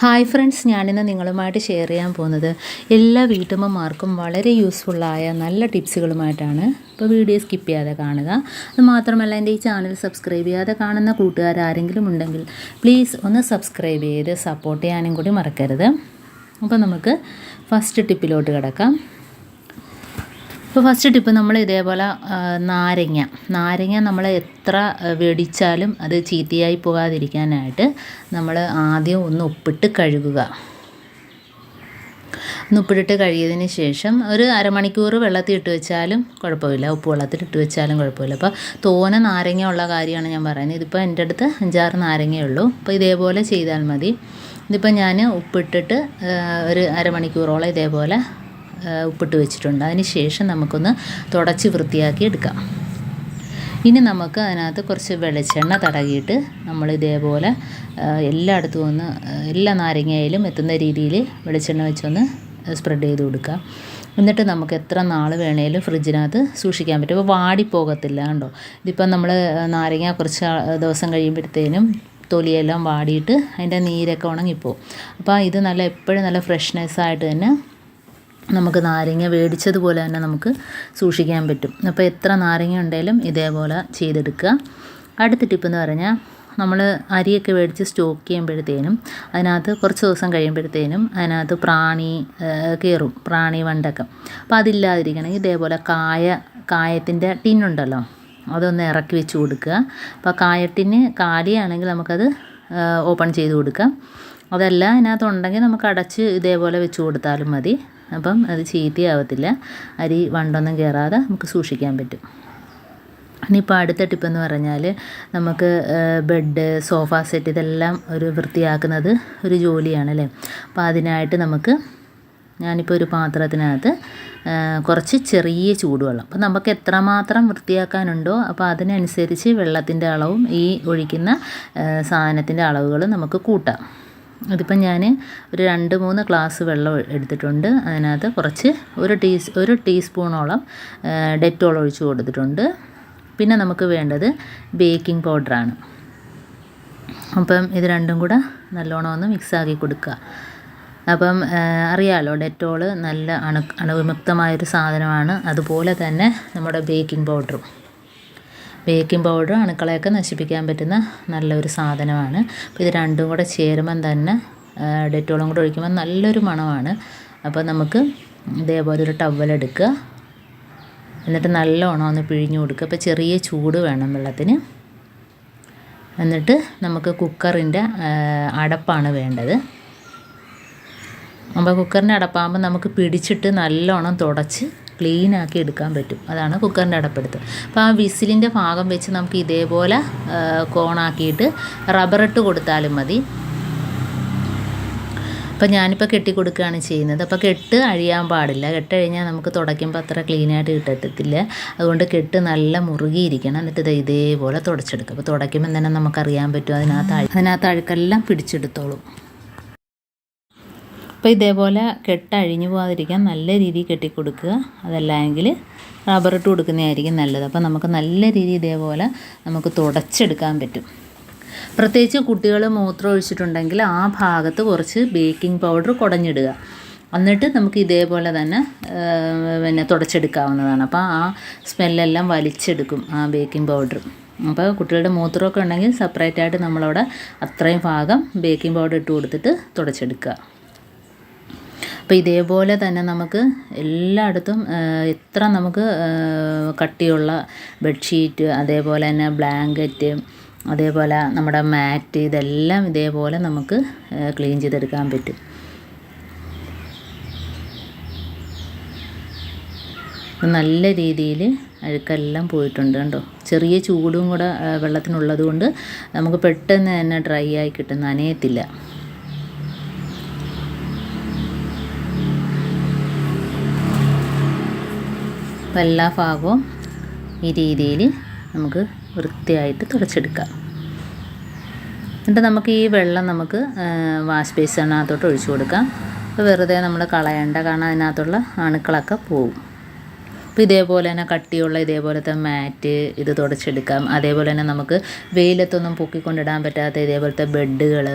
Hi friends, ഞാനിന്ന് നിങ്ങളുമായിട്ട് share ചെയ്യാൻ പോകുന്നത് എല്ലാ വീട്ടമ്മമാർക്കും വളരെ യൂസ്ഫുള്ളായ നല്ല ടിപ്സുകളുമായിട്ടാണ്. അപ്പോൾ വീഡിയോ സ്കിപ്പ് ചെയ്യാതെ കാണുക. അതുമാത്രമല്ല, എൻ്റെ ഈ ചാനൽ സബ്സ്ക്രൈബ് ചെയ്യാതെ കാണുന്ന കൂട്ടുകാരാരെങ്കിലും ഉണ്ടെങ്കിൽ പ്ലീസ് ഒന്ന് സബ്സ്ക്രൈബ് ചെയ്ത് സപ്പോർട്ട് ചെയ്യാനും കൂടി മറക്കരുത്. അപ്പോൾ നമുക്ക് ഫസ്റ്റ് ടിപ്പിലോട്ട് കിടക്കാം. ഇപ്പോൾ ഫസ്റ്റ് ടിപ്പ്, നമ്മൾ ഇതേപോലെ നാരങ്ങ നമ്മൾ എത്ര വെടിച്ചാലും അത് ചീത്തയായി പോകാതിരിക്കാനായിട്ട് നമ്മൾ ആദ്യം ഒന്ന് ഉപ്പിട്ട് കഴുകുക. ഉപ്പിട്ടിട്ട് കഴുകിയതിന് ശേഷം ഒരു അരമണിക്കൂർ വെള്ളത്തിൽ ഇട്ട് വെച്ചാലും കുഴപ്പമില്ല, ഉപ്പ് വെള്ളത്തിൽ ഇട്ട് വെച്ചാലും കുഴപ്പമില്ല. അപ്പോൾ തോനെ നാരങ്ങ ഉള്ള കാര്യമാണ് ഞാൻ പറയുന്നത്. ഇതിപ്പോൾ എൻ്റെ അടുത്ത് 5-6 നാരങ്ങയേ ഉള്ളൂ. അപ്പോൾ ഇതേപോലെ ചെയ്താൽ മതി. ഇതിപ്പോൾ ഞാൻ ഉപ്പിട്ടിട്ട് ഒരു അരമണിക്കൂറോളം ഇതേപോലെ ഉപ്പിട്ട് വെച്ചിട്ടുണ്ട്. അതിന് ശേഷം നമുക്കൊന്ന് തുടച്ച് വൃത്തിയാക്കി എടുക്കാം. ഇനി നമുക്ക് അതിനകത്ത് കുറച്ച് വെളിച്ചെണ്ണ തടകിയിട്ട് നമ്മൾ ഇതേപോലെ എല്ലായിടത്തും ഒന്ന് എല്ലാ നാരങ്ങയിലും എത്തുന്ന രീതിയിൽ വെളിച്ചെണ്ണ വെച്ചൊന്ന് സ്പ്രെഡ് ചെയ്ത് കൊടുക്കുക. എന്നിട്ട് നമുക്ക് എത്ര നാൾ വേണേലും ഫ്രിഡ്ജിനകത്ത് സൂക്ഷിക്കാൻ പറ്റും. അപ്പോൾ വാടിപ്പോകത്തില്ല. കണ്ടോ, ഇതിപ്പം നമ്മൾ നാരങ്ങ കുറച്ച് ദിവസം കഴിയുമ്പോഴത്തേനും തൊലിയെല്ലാം വാടിയിട്ട് അതിൻ്റെ നീരൊക്കെ ഉണങ്ങിപ്പോവും. അപ്പോൾ ഇത് എപ്പോഴും നല്ല ഫ്രഷ്നെസ്സായിട്ട് തന്നെ നമുക്ക് നാരങ്ങ വേടിച്ചതുപോലെ തന്നെ നമുക്ക് സൂക്ഷിക്കാൻ പറ്റും. അപ്പോൾ എത്ര നാരങ്ങ ഉണ്ടെങ്കിലും ഇതേപോലെ ചെയ്തെടുക്കുക. അടുത്ത ടിപ്പെന്ന് പറഞ്ഞാൽ, നമ്മൾ അരിയൊക്കെ മേടിച്ച് സ്റ്റോക്ക് ചെയ്യുമ്പോഴത്തേനും അതിനകത്ത് കുറച്ച് ദിവസം കഴിയുമ്പോഴത്തേനും അതിനകത്ത് പ്രാണി കയറും, പ്രാണി വണ്ടൊക്കെ. അപ്പോൾ അതില്ലാതിരിക്കണമെങ്കിൽ ഇതേപോലെ കായത്തിൻ്റെ ടിന്നുണ്ടല്ലോ, അതൊന്ന് ഇറക്കി വെച്ച് കൊടുക്കുക. അപ്പോൾ കായട്ടിന് കാലിയാണെങ്കിൽ നമുക്കത് ഓപ്പൺ ചെയ്ത് കൊടുക്കാം. അതല്ല അതിനകത്തുണ്ടെങ്കിൽ നമുക്ക് അടച്ച് ഇതേപോലെ വെച്ച് കൊടുത്താലും മതി. അപ്പം അത് ചീത്തയാവത്തില്ല, അരി വണ്ടൊന്നും കയറാതെ നമുക്ക് സൂക്ഷിക്കാൻ പറ്റും. ഇനിയിപ്പോൾ അടുത്ത ടിപ്പെന്ന് പറഞ്ഞാൽ, നമുക്ക് ബെഡ്, സോഫ സെറ്റ് ഇതെല്ലാം വൃത്തിയാക്കുന്നത് ഒരു ജോലിയാണല്ലേ. അപ്പോൾ അതിനായിട്ട് ഞാനിപ്പോൾ ഒരു പാത്രത്തിനകത്ത് കുറച്ച് ചെറിയ ചൂടുവെള്ളം, അപ്പോൾ നമുക്ക് എത്രമാത്രം വൃത്തിയാക്കാനുണ്ടോ അപ്പോൾ അതിനനുസരിച്ച് വെള്ളത്തിൻ്റെ അളവും ഈ ഒഴിക്കുന്ന സാധനത്തിൻ്റെ അളവുകളും നമുക്ക് കൂട്ടാം. ഇതിപ്പം ഞാൻ ഒരു 2-3 ഗ്ലാസ് വെള്ളം എടുത്തിട്ടുണ്ട്. അതിനകത്ത് കുറച്ച് ഒരു ടീസ്പൂണോളം ഡെറ്റോൾ ഒഴിച്ച് കൊടുത്തിട്ടുണ്ട്. പിന്നെ നമുക്ക് വേണ്ടത് ബേക്കിംഗ് പൗഡറാണ്. അപ്പം ഇത് രണ്ടും കൂടെ നല്ലോണം ഒന്ന് മിക്സാക്കി കൊടുക്കുക. അപ്പം അറിയാമല്ലോ, ഡെറ്റോൾ നല്ല അണുവിമുക്തമായൊരു സാധനമാണ്. അതുപോലെ തന്നെ നമ്മുടെ ബേക്കിംഗ് പൗഡർ അണുക്കളെയൊക്കെ നശിപ്പിക്കാൻ പറ്റുന്ന നല്ലൊരു സാധനമാണ്. അപ്പോൾ ഇത് രണ്ടും കൂടെ ചേരുമ്പം തന്നെ ഡെറ്റോളും കൂടെ ഒഴിക്കുമ്പോൾ നല്ലൊരു മണമാണ്. അപ്പോൾ നമുക്ക് ഇതേപോലെ ഒരു ടവലെടുക്കുക, എന്നിട്ട് നല്ലോണം ഒന്ന് പിഴിഞ്ഞു കൊടുക്കുക. അപ്പോൾ ചെറിയ ചൂട് വേണം വെള്ളത്തിന്. എന്നിട്ട് നമുക്ക് കുക്കറിൻ്റെ അടപ്പാണ് വേണ്ടത്. അപ്പോൾ കുക്കറിൻ്റെ അടപ്പാകുമ്പോൾ നമുക്ക് പിടിച്ചിട്ട് നല്ലോണം തുടച്ച് ക്ലീനാക്കി എടുക്കാൻ പറ്റും. അതാണ് കുക്കറിൻ്റെ അടപ്പെടുത്ത്. അപ്പോൾ ആ വിസിലിൻ്റെ ഭാഗം വെച്ച് നമുക്ക് ഇതേപോലെ കോണാക്കിയിട്ട് റബ്ബറിട്ട് കൊടുത്താലും മതി. അപ്പോൾ ഞാനിപ്പോൾ കെട്ടി കൊടുക്കുകയാണ് ചെയ്യുന്നത്. അപ്പോൾ കെട്ട് അഴിയാൻ പാടില്ല. കെട്ട് അഴിഞ്ഞാൽ നമുക്ക് തുടയ്ക്കുമ്പോൾ അത്ര ക്ലീനായിട്ട് കിട്ടത്തില്ല. അതുകൊണ്ട് കെട്ട് നല്ല മുറുകിയിരിക്കണം. എന്നിട്ട് ഇതേപോലെ തുടച്ചെടുക്കുക. അപ്പോൾ തുടയ്ക്കുമ്പോൾ തന്നെ നമുക്കറിയാൻ പറ്റും അതിനകത്ത് അഴുക്കെല്ലാം പിടിച്ചെടുത്തോളും. അപ്പോൾ ഇതേപോലെ കെട്ട് അഴിഞ്ഞു പോകാതിരിക്കാൻ നല്ല രീതിയിൽ കെട്ടിക്കൊടുക്കുക. അതല്ലെങ്കിൽ റബ്ബറിട്ട് കൊടുക്കുന്നതായിരിക്കും നല്ലത്. അപ്പോൾ നമുക്ക് നല്ല രീതിയിൽ ഇതേപോലെ നമുക്ക് തുടച്ചെടുക്കാൻ പറ്റും. പ്രത്യേകിച്ച് കുട്ടികൾ മൂത്രം ഒഴിച്ചിട്ടുണ്ടെങ്കിൽ ആ ഭാഗത്ത് കുറച്ച് ബേക്കിംഗ് പൗഡർ കുടഞ്ഞിടുക. എന്നിട്ട് നമുക്ക് ഇതേപോലെ തന്നെ തുടച്ചെടുക്കാവുന്നതാണ്. അപ്പോൾ ആ സ്മെല്ലെല്ലാം വലിച്ചെടുക്കും ആ ബേക്കിംഗ് പൗഡർ. അപ്പോൾ കുട്ടികളുടെ മൂത്രമൊക്കെ ഉണ്ടെങ്കിൽ സെപ്പറേറ്റായിട്ട് നമ്മളവിടെ അത്രയും ഭാഗം ബേക്കിംഗ് പൗഡർ ഇട്ട് കൊടുത്തിട്ട് തുടച്ചെടുക്കുക. അപ്പോൾ ഇതേപോലെ തന്നെ നമുക്ക് എല്ലായിടത്തും എത്ര നമുക്ക് കട്ടിയുള്ള ബെഡ്ഷീറ്റ്, അതേപോലെ തന്നെ ബ്ലാങ്കറ്റ്, അതേപോലെ നമ്മുടെ മാറ്റ്, ഇതെല്ലാം ഇതേപോലെ നമുക്ക് ക്ലീൻ ചെയ്തെടുക്കാൻ പറ്റും. നല്ല രീതിയിൽ അഴുക്കെല്ലാം പോയിട്ടുണ്ട്. കണ്ടോ, ചെറിയ ചൂടും കൂടെ വെള്ളത്തിനുള്ളത് കൊണ്ട് നമുക്ക് പെട്ടെന്ന് തന്നെ ഡ്രൈ ആയി കിട്ടും, നനയത്തില്ല. അപ്പോൾ എല്ലാ ഭാഗവും ഈ രീതിയിൽ നമുക്ക് വൃത്തിയായിട്ട് തുടച്ചെടുക്കാം. എന്നിട്ട് നമുക്ക് ഈ വെള്ളം വാഷ് ബേസിനകത്തോട്ട് ഒഴിച്ചു കൊടുക്കാം. അപ്പോൾ വെറുതെ നമ്മൾ കളയണ്ട, കാരണം അതിനകത്തുള്ള അണുക്കളൊക്കെ പോവും. അപ്പോൾ ഇതേപോലെ തന്നെ കട്ടിയുള്ള ഇതേപോലത്തെ മാറ്റ് ഇത് തുടച്ചെടുക്കാം. അതേപോലെ തന്നെ നമുക്ക് വെയിലത്തൊന്നും പൊക്കിക്കൊണ്ടിടാൻ പറ്റാത്ത ഇതേപോലത്തെ ബെഡുകൾ,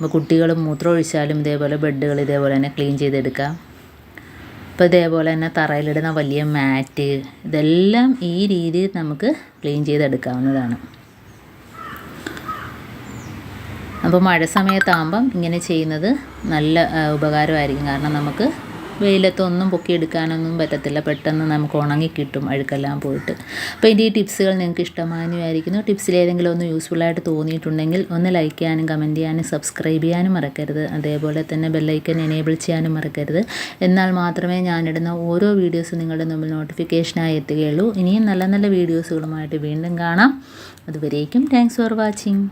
അപ്പോൾ കുട്ടികൾ മൂത്രം ഒഴിച്ചാലും ഇതേപോലെ ബെഡുകൾ ഇതേപോലെ തന്നെ ക്ലീൻ ചെയ്തെടുക്കാം. അപ്പോൾ ഇതേപോലെ തന്നെ തറയിലിടുന്ന വലിയ മാറ്റ് ഇതെല്ലാം ഈ രീതിയിൽ നമുക്ക് ക്ലീൻ ചെയ്തെടുക്കാവുന്നതാണ്. അപ്പോൾ മഴ സമയത്താകുമ്പം ഇങ്ങനെ ചെയ്യുന്നത് നല്ല ഉപകാരമായിരിക്കും. കാരണം നമുക്ക് വെയിലത്തൊന്നും പൊക്കിയെടുക്കാനൊന്നും പറ്റത്തില്ല, പെട്ടെന്ന് നമുക്ക് ഉണങ്ങി കിട്ടും അഴുക്കെല്ലാം പോയിട്ട്. അപ്പോൾ എൻ്റെ ഈ ടിപ്സുകൾ നിങ്ങൾക്ക് ഇഷ്ടമായെന്ന് വിചാരിക്കുന്നു. ടിപ്സിൽ ഏതെങ്കിലും ഒന്ന് യൂസ്ഫുള്ളായിട്ട് തോന്നിയിട്ടുണ്ടെങ്കിൽ ഒന്ന് ലൈക്ക് ചെയ്യാനും കമൻറ്റ് ചെയ്യാനും സബ്സ്ക്രൈബ് ചെയ്യാനും മറക്കരുത്. അതേപോലെ തന്നെ ബെല്ലൈക്കൻ എനേബിൾ ചെയ്യാനും മറക്കരുത്. എന്നാൽ മാത്രമേ ഞാനിടുന്ന ഓരോ വീഡിയോസും നിങ്ങളുടെ മുമ്പിൽ നോട്ടിഫിക്കേഷനായി എത്തുകയുള്ളൂ. ഇനിയും നല്ല നല്ല വീഡിയോസുകളുമായിട്ട് വീണ്ടും കാണാം. അതുവരേക്കും താങ്ക്സ് ഫോർ വാച്ചിങ്.